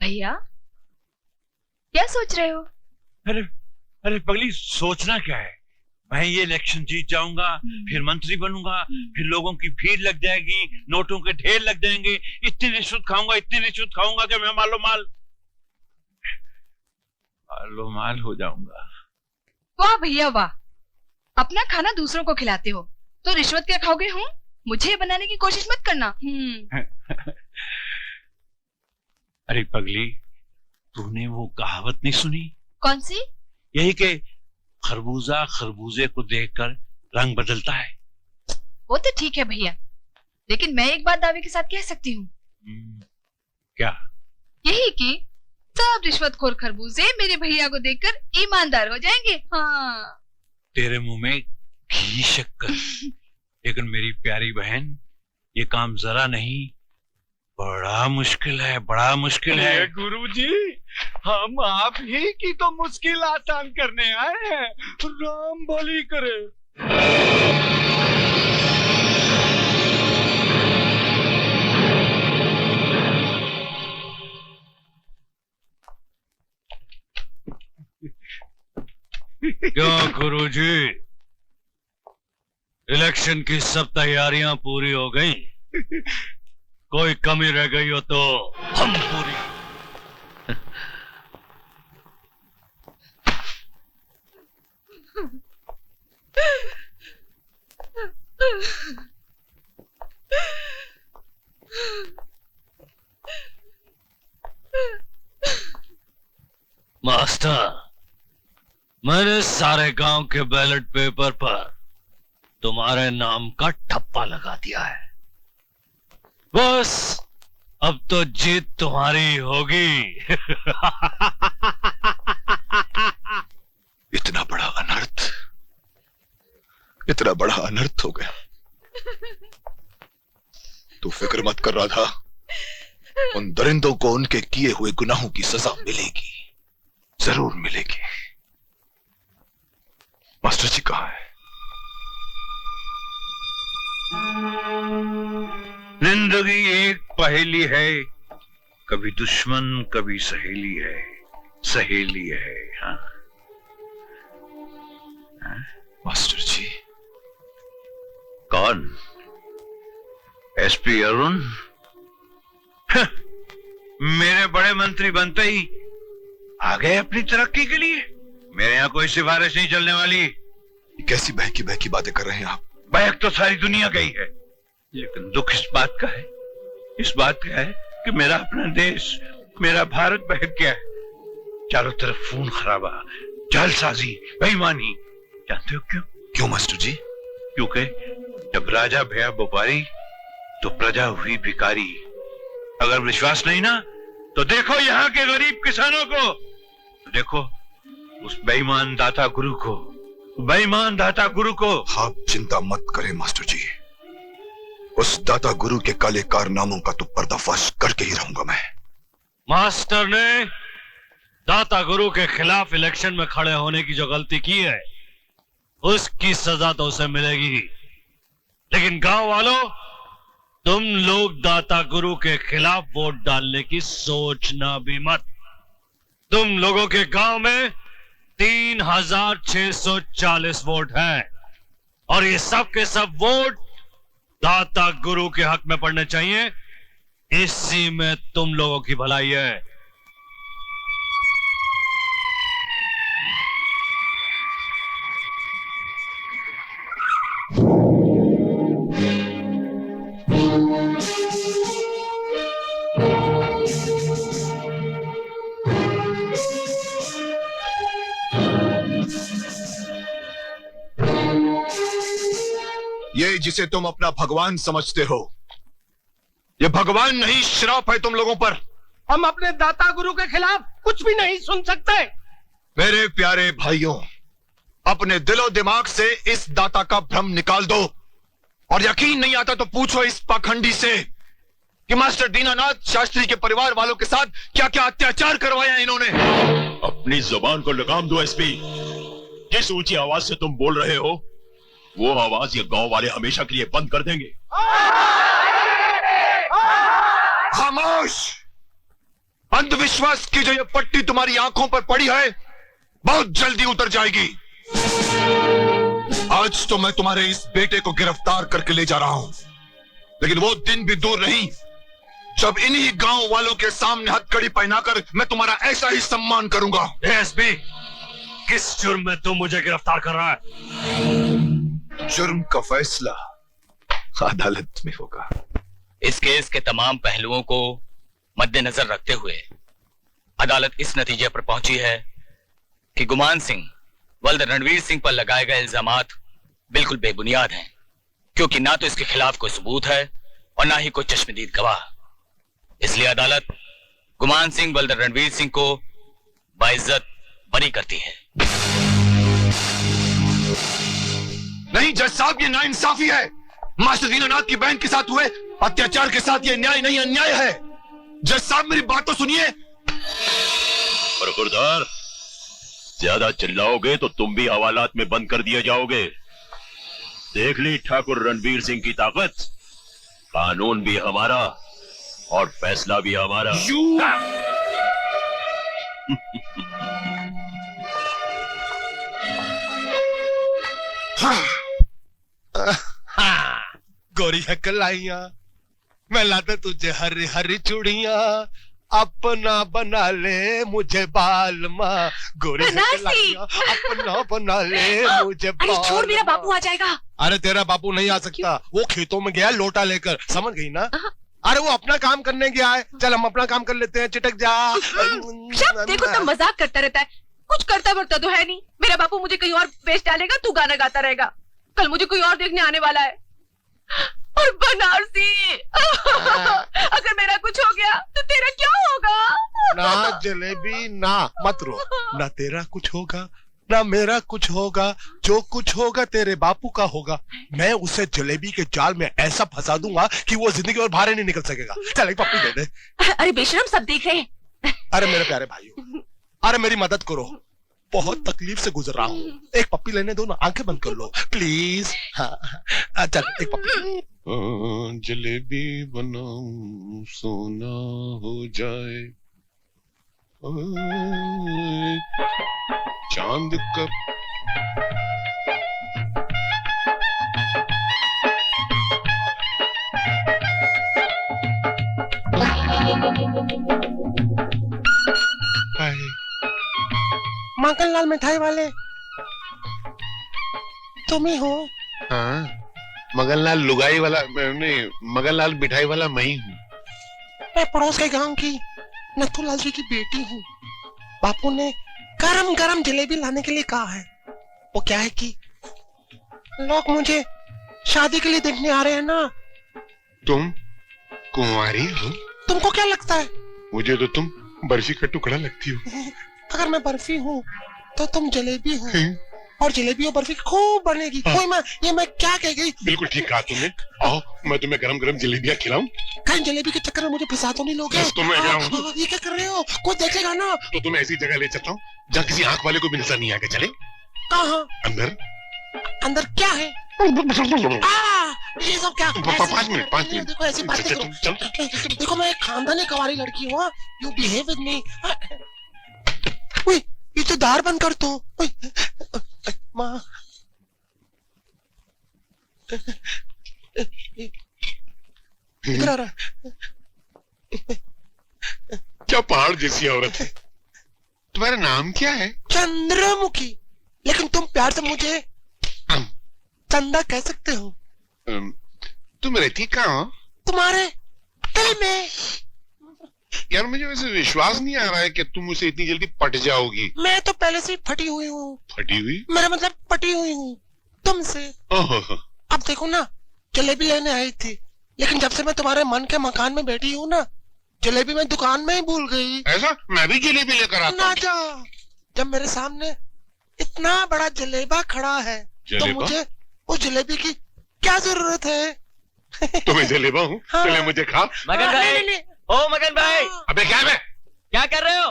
भैया क्या सोच रहे हो? अरे अरे पगली, सोचना क्या है? मैं ये इलेक्शन जीत जाऊंगा, फिर मंत्री बनूंगा, फिर लोगों की भीड़ लग जाएगी, नोटों के ढेर लग जाएंगे, इतनी रिश्वत खाऊंगा, इतनी रिश्वत खाऊंगा कि मैं मालो माल हो जाऊंगा। वाह भैया वाह, अपना खाना दूसरों को खिलाते हो तो रिश्वत क्या खाओगे? हूँ मुझे बनाने की कोशिश मत करना। अरे पगली, तूने वो कहावत नहीं सुनी? कौन सी? यही कि खरबूजा खरबूजे को देखकर रंग बदलता है। वो तो ठीक है भैया, लेकिन मैं एक बात दावे के साथ कह सकती हूँ। क्या? यही कि सब रिश्वतखोर खरबूजे मेरे भैया को देखकर ईमानदार हो जाएंगे। हाँ। तेरे मुंह में घी शक्कर। लेकिन मेरी प्यारी बहन, ये काम जरा नहीं, बड़ा मुश्किल है, बड़ा मुश्किल है। गुरुजी, हम आप ही की तो मुश्किल आसान करने आए हैं। राम भली करे। क्यों गुरुजी, इलेक्शन की सब तैयारियां पूरी हो गई? कोई कमी रह गई हो तो हम पूरी। मास्टर, मैंने सारे गांव के बैलेट पेपर पर तुम्हारे नाम का ठप्पा लगा दिया है। बस अब तो जीत तुम्हारी होगी। इतना बड़ा अनर्थ, इतना बड़ा अनर्थ हो गया। तू फिक्र मत कर राधा, उन दरिंदों को उनके किए हुए गुनाहों की सजा मिलेगी, जरूर मिलेगी। मास्टर जी कहाँ है? जिंदगी एक पहेली है, कभी दुश्मन कभी सहेली है, सहेली है। हाँ? मास्टर जी। कौन? एसपी अरुण? मेरे बड़े मंत्री बनते ही आ गए अपनी तरक्की के लिए। मेरे यहाँ कोई सिफारिश नहीं चलने वाली। कैसी बहकी बहकी बातें कर रहे हैं आप? बहक तो सारी दुनिया गई है, लेकिन दुख इस बात का है, इस बात का है कि मेरा अपना देश, मेरा भारत बहक गया है। चारों तरफ खून खराबा, जालसाजी, बेईमानी। जानते हो क्यों? क्यों मास्टर जी? क्योंकि जब राजा भया व्यापारी तो प्रजा हुई भिखारी। अगर विश्वास नहीं ना तो देखो यहाँ के गरीब किसानों को, देखो उस बेईमान दाता गुरु को, बेईमान दाता गुरु को। आप चिंता मत करें मास्टर जी, उस दाता गुरु के काले कारनामों का तो पर्दाफाश करके ही रहूंगा मैं। मास्टर ने दाता गुरु के खिलाफ इलेक्शन में खड़े होने की जो गलती की है, उसकी सजा तो उसे मिलेगी। लेकिन गांव वालों, तुम लोग दाता गुरु के खिलाफ वोट डालने की सोचना भी मत। तुम लोगों के गांव में 3640 वोट हैं और ये सब के सब वोट दाता गुरु के हक में पड़ने चाहिए। इसी में तुम लोगों की भलाई है। ये जिसे तुम अपना भगवान समझते हो, ये भगवान नहीं, श्राप है तुम लोगों पर। हम अपने दाता गुरु के खिलाफ कुछ भी नहीं सुन सकते। मेरे प्यारे भाइयों, अपने दिलो दिमाग से इस दाता का भ्रम निकाल दो। और यकीन नहीं आता तो पूछो इस पाखंडी से कि मास्टर दीनानाथ शास्त्री के परिवार वालों के साथ क्या क्या अत्याचार करवाया इन्होंने। अपनी जुबान को लगाम दो एसपी। जिस ऊंची आवाज से तुम बोल रहे हो, वो आवाज ये गांव वाले हमेशा के लिए बंद कर देंगे। खामोश! अंधविश्वास की जो ये पट्टी तुम्हारी आंखों पर पड़ी है बहुत जल्दी उतर जाएगी। आज तो मैं तुम्हारे इस बेटे को गिरफ्तार करके ले जा रहा हूं, लेकिन वो दिन भी दूर नहीं जब इन्हीं गांव वालों के सामने हथकड़ी पहनाकर मैं तुम्हारा ऐसा ही सम्मान करूंगा। एसपी, किस जुर्म में तुम मुझे गिरफ्तार कर रहा है? जुर्म का फैसला अदालत में होगा। इस केस के तमाम पहलुओं को मद्देनजर रखते हुए अदालत इस नतीजे पर पहुंची है कि गुमान सिंह वल्द रणवीर सिंह पर लगाए गए इल्जामात बिल्कुल बेबुनियाद हैं, क्योंकि ना तो इसके खिलाफ कोई सबूत है और ना ही कोई चश्मदीद गवाह। इसलिए अदालत गुमान सिंह वल्द रणवीर सिंह को बाइज्जत बरी करती है। नहीं जज साहब, ये नाइंसाफी है। मास्टर दीनानाथ की बहन के साथ हुए अत्याचार के साथ ये न्याय नहीं, अन्याय है। जज साहब मेरी बात तो सुनिए। बरखुरदार, ज्यादा चिल्लाओगे तो तुम भी हवालात में बंद कर दिए जाओगे। देख ली ठाकुर रणवीर सिंह की ताकत। कानून भी हमारा और फैसला भी हमारा। गोरी हकलाइया, मैं लाता तुझे हरी हरी चूड़िया, अपना बना ले मुझे बाल माँ। गोरी हकलाइया, अपना बना ले मुझे बाल। अरे छोड़, मेरा बापू आ जाएगा। अरे तेरा बापू नहीं आ सकता, वो खेतों में गया लोटा लेकर, समझ गई ना? अरे वो अपना काम करने गया है, चल हम अपना काम कर लेते हैं। चिटक जा। देखो तुम मजाक करता रहता है, कुछ करता वर्ता तो है नहीं। मेरा बापू मुझे कहीं और बेच डालेगा, तू गाना गाता रहेगा। कल मुझे कोई और देखने आने वाला है। और बनारसी, अगर मेरा कुछ हो गया तो तेरा क्या होगा? ना जलेबी, ना मत रो। ना तेरा कुछ होगा ना मेरा कुछ होगा, जो कुछ होगा तेरे बापू का होगा। मैं उसे जलेबी के जाल में ऐसा फंसा दूंगा कि वो जिंदगी और बाहर नहीं निकल सकेगा। चल एक पप्पी दे दे। अरे बेशरम, सब देख रहे हैं। अरे मेरे प्यारे भाइयों, अरे मेरी मदद करो, बहुत तकलीफ से गुजर रहा हूँ। एक पप्पी लेने दो ना, आंखें बंद कर लो प्लीज। हाँ चल एक पप्पी। जलेबी बनाऊं सोना हो जाए, चांद का माखनलाल मिठाई वाले तुम ही हो? हाँ, मगनलाल लुगाई वाला नहीं, मगनलाल मिठाई वाला मैं ही हूँ। मैं पड़ोस के गांव की नथुलाल जी की बेटी हूँ। बापू ने गरम गरम जलेबी लाने के लिए कहा है। वो क्या है कि लोग मुझे शादी के लिए देखने आ रहे हैं ना। तुम कुंवारी हो? तुमको क्या लगता है? मुझे तो तुम बर्फी का टुकड़ा लगती हो। अगर मैं बर्फी हूँ तो तुम जलेबी हो, और जलेबी और बर्फी खूब बनेगी। कोई मैं क्या कह गई? बिल्कुल ठीक कहा तुमने। आओ मैं तुम्हें गरम गरम जलेबियाँ खिलाऊं। कहीं जलेबी के चक्कर में मुझे फंसा तो नहीं लोगे? ये क्या कर रहे हो? कोई देखेगा ना। तो तुम्हें ऐसी जगह ले चलता हूँ जहाँ किसी आंख वाले को भी नजर नहीं आएगा। चले? कहाँ? अंदर। अंदर क्या है? ये सब क्या? 5 मिनट। देखो ऐसी बात नहीं। देखो मैं एक खानदानी कवारी लड़की हूँ। You behave with me. ये तो दार बंद कर दो। माँ इधर आ रहा। क्या पहाड़ जैसी औरत है। तुम्हारा नाम क्या है? चंद्रमुखी, लेकिन तुम प्यार से मुझे चंदा कह सकते हो। तुम रहती कहाँ हो? तुम्हारे दिल में। यार मुझे वैसे विश्वास नहीं आ रहा है कि तुम उसे इतनी जल्दी पट जाओगी। मैं तो पहले से फटी हुई हूँ। फटी हुई? मेरा मतलब पटी हुई हूँ तुमसे। अब देखो ना, जलेबी लेने आई थी, लेकिन जब से मैं तुम्हारे मन के मकान में बैठी हूँ ना, जलेबी मैं दुकान में ही भूल गई। ऐसा? मैं भी जलेबी लेकर आता हूँ। ना जा, जब मेरे सामने इतना बड़ा जलेबा खड़ा है तो मुझे उस जलेबी की क्या जरूरत है? तुम्हें जलेबा हूँ? हाँ। चले मुझे खा। मगन भाई, ओ मगन भाई, अबे क्या है? क्या कर रहे हो?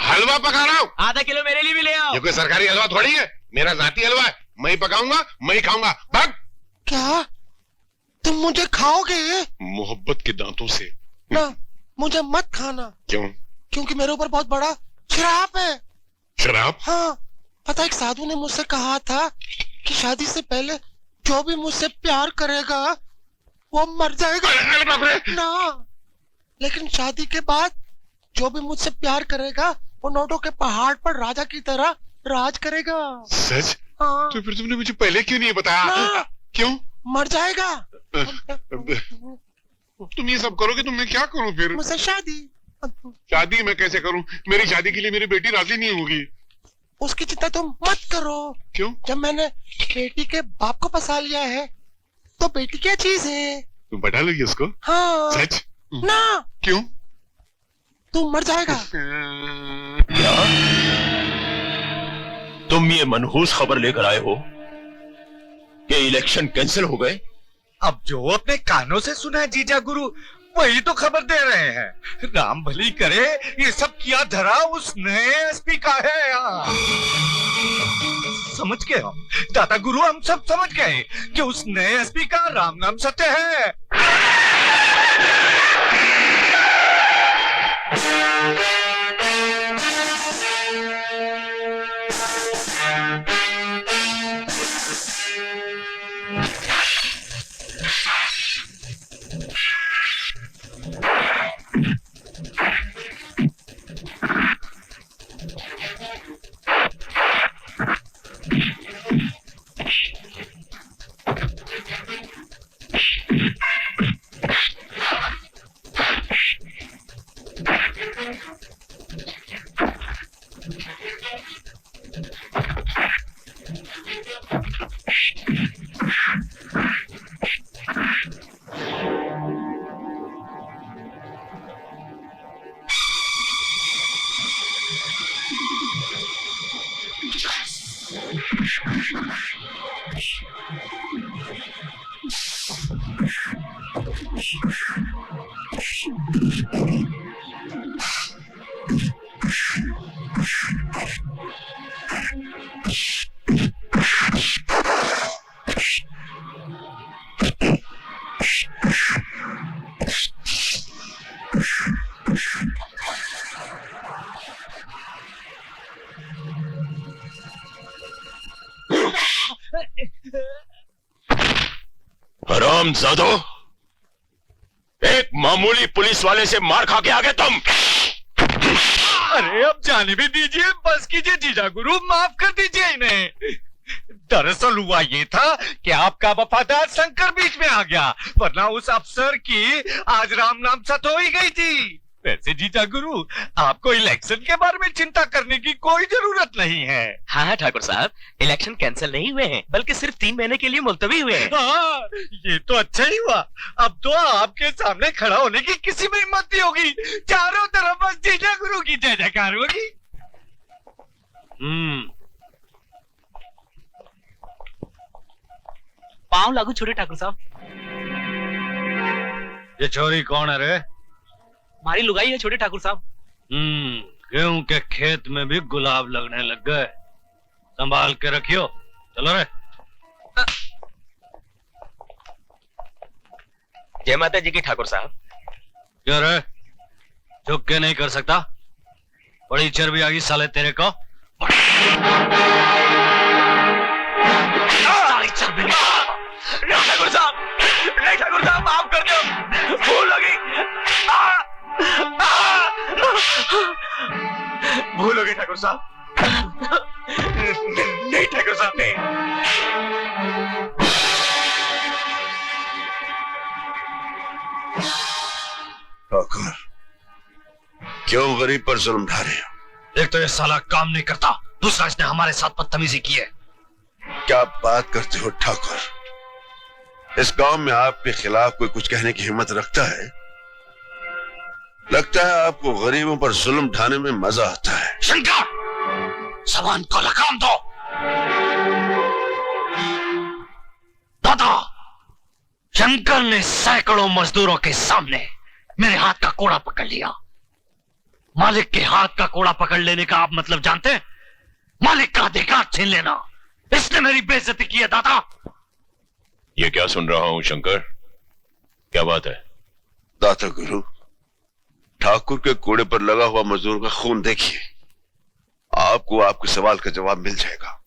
हलवा पका रहा हूँ। आधा किलो मेरे लिए भी ले आओ। ये कोई सरकारी हलवा थोड़ी है, मेरा जाती हलवा है। मैं ही पकाऊंगा, मैं ही खाऊंगा। भाग। क्या तुम मुझे खाओगे? मोहब्बत के दांतों से। ना, मुझे मत खाना, क्यों? क्योंकि मेरे ऊपर बहुत बड़ा श्राप है। शराब? हाँ, पता एक साधु ने मुझसे कहा था कि शादी से पहले जो भी मुझसे प्यार करेगा वो मर जाएगा। अरे बाप रे! ना, लेकिन शादी के बाद जो भी मुझसे प्यार करेगा वो नोटों के पहाड़ पर राजा की तरह राज करेगा। सच? हाँ, तो फिर तुमने मुझे पहले क्यों नहीं बताया? ना। क्यों? मर जाएगा। तुम ये सब करोगे तो मैं क्या करूं फिर? मुझसे शादी। शादी मैं कैसे करूं? मेरी शादी के लिए मेरी बेटी राजी नहीं होगी। उसकी चिंता तुम मत करो। क्यों? जब मैंने बेटी के बाप को फंसा लिया है तो बेटी क्या चीज है? तुम पटा लोगी उसको? हाँ। सच? ना, क्यों? तू मर जाएगा। क्या तुम ये मनहूस खबर लेकर आए हो कि इलेक्शन कैंसिल हो गए? अब जो अपने कानों से सुना है जीजा गुरु वही तो खबर दे रहे हैं। राम भली करे, ये सब किया धरा उस नए एसपी का है यहाँ। समझ गए हम दादा गुरु, हम सब समझ गए कि उस नए एसपी का राम नाम सत्य है। हरामजादो, एक मामूली पुलिस वाले से मार खा के आ गए तुम। अरे अब जाने भी दीजिए, बस कीजिए जीजा गुरु, माफ कर दीजिए इन्हें। दरअसल हुआ ये था कि आपका वफादार शंकर बीच में आ गया, वरना उस अफसर की आज राम नाम सत हो ही गई थी। वैसे जीजा गुरु, आपको इलेक्शन के बारे में चिंता करने की कोई जरूरत नहीं है। हाँ ठाकुर साहब, इलेक्शन कैंसिल नहीं हुए हैं, बल्कि सिर्फ 3 महीने के लिए मुलतवी हुए हैं। हाँ, ये तो अच्छा ही हुआ। अब तो आपके सामने खड़ा होने की किसी में हिम्मत नहीं होगी। चारों तरफ बस जीजा गुरु की जय जयकार होगी। पाँव लागू छोड़े ठाकुर साहब। ये छोरी कौन है रे? हमारी लुगाई है छोटे ठाकुर साहब। गेहूं के खेत में भी गुलाब लगने लग गए। संभाल के रखियो। चलो रे। जय माता जी की ठाकुर साहब। क्यों रे, झुक के नहीं कर सकता? बड़ी चर्बी आ गई साले तेरे को। ठाकुर साहब, नहीं ठाकुर साहब, माफ कर दो, भूल हो गई। भूल हो गई ठाकुर साहब। नहीं ठाकुर साहब, नहीं। ठाकुर, क्यों गरीब पर जुल्म ढा रहे हो? एक तो ये साला काम नहीं करता, दूसरा इसने हमारे साथ बदतमीजी की है। क्या बात करते हो ठाकुर? इस गांव में आपके खिलाफ कोई कुछ कहने की हिम्मत रखता है? लगता है आपको गरीबों पर जुल्म ढाने में मजा आता है। शंकर, जबान को लगाम दो। दादा, शंकर ने सैकड़ों मजदूरों के सामने मेरे हाथ का कोड़ा पकड़ लिया। मालिक के हाथ का कोड़ा पकड़ लेने का आप मतलब जानते हैं? मालिक का अधिकार छीन लेना। इसने मेरी बेइज्जती की है दादा। ये क्या सुन रहा हूं शंकर? क्या बात है? दाता गुरु, ठाकुर के कोड़े पर लगा हुआ मजदूर का खून देखिए, आपको आपके सवाल का जवाब मिल जाएगा।